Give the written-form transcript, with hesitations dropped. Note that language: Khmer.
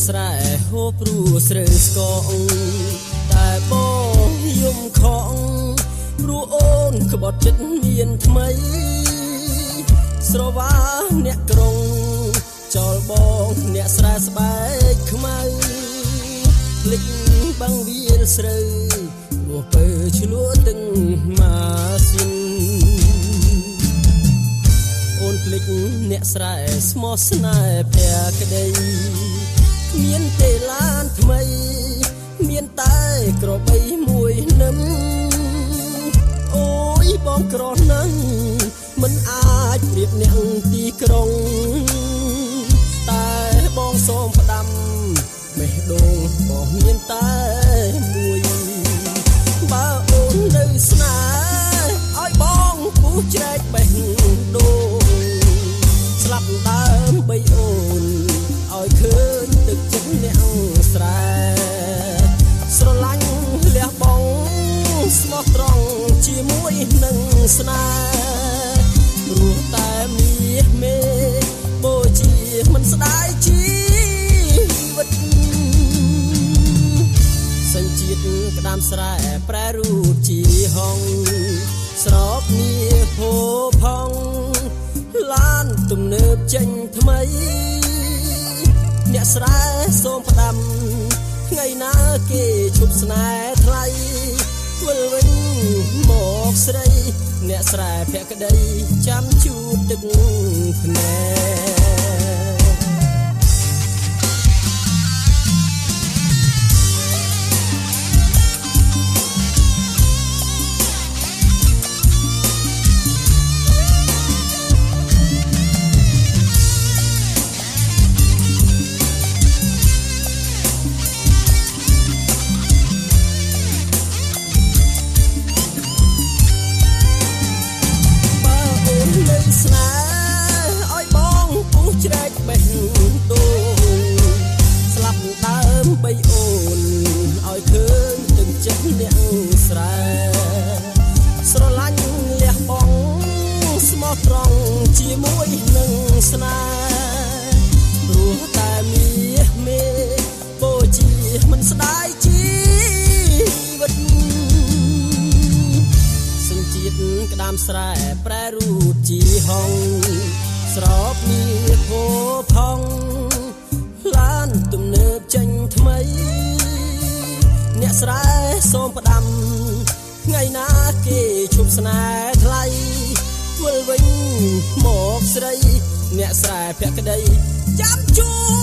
ស្រែហូបព្រោះស្រូវស្កងតែបងយំខំព្រោះអូនក្បត់ចិត្តមានថ្មីស្រវាអ្នកក្រុងចោលបងអ្នកស្រែស្បែកខ្មៅភ្លេចបាំងវាលស្រូវព្រោះពើឆ្លួទឹកម៉ាស៊ីនអូនភ្លេចអ្នកស្រែស្មោះស្នេហ៍ភក្តីមានទេឡានថ្មីមានតែក្របីមួយនឹមអូយបងក្រណាស់មិនអាចប្រៀបអ្នកទីក្រុងតែបងសូមផ្ដាំបេះដូងបងមានតែមួយបើអូននៅស្នេហ៍ឲ្យបងពុះជ្រែកបេះដូងស្លាប់ដើមបីអូនឲ្យឃើញទឹកចិត្តអ្នកស្រែស្រឡាញ់លះបងស្មោះត្រង់ជាមួយនឹងស្នេហ៍ព្រោះតែមាសមេបូជាមិនស្ដាយជីវិតសញ្ជាតិក្តាមស្រែប្រែរូបជាហងស្របនីភោផងឡានទំនើបចេញថ្មីអ្នកស្រែសូមផ្ដាំថ្ងៃណាគេឈប់ស្នេហ៍ថ្លៃវិលវិញមកស្រីអ្នកស្រែភក្តីចាំជូតទឹកភ្នែកស្នេហ៍ឲ្យបងពុះជ្រែកបេះដូងស្លាប់ដើមបីអូនឲ្យឃើញទឹកចិត្តអ្នកស្រែស្រឡាញ់លះបងស្មោះត្រង់ជាមួយនឹងស្នេហ៍ព្រោះតែមាសមេបូជាមិនស្ដាយជីវិតសញ្ជាតិក្តាមស្រែប្រែរូបជាហងស្របមាសភោផងឡានទំនើបចេញថ្មីអ្នកស្រែសូមផ្ដាំថ្ងៃណាគេឈប់ស្នេហ៍ថ្លៃវិលវិញមកស្រីអ្នកស្រែភក្តីចាំជួ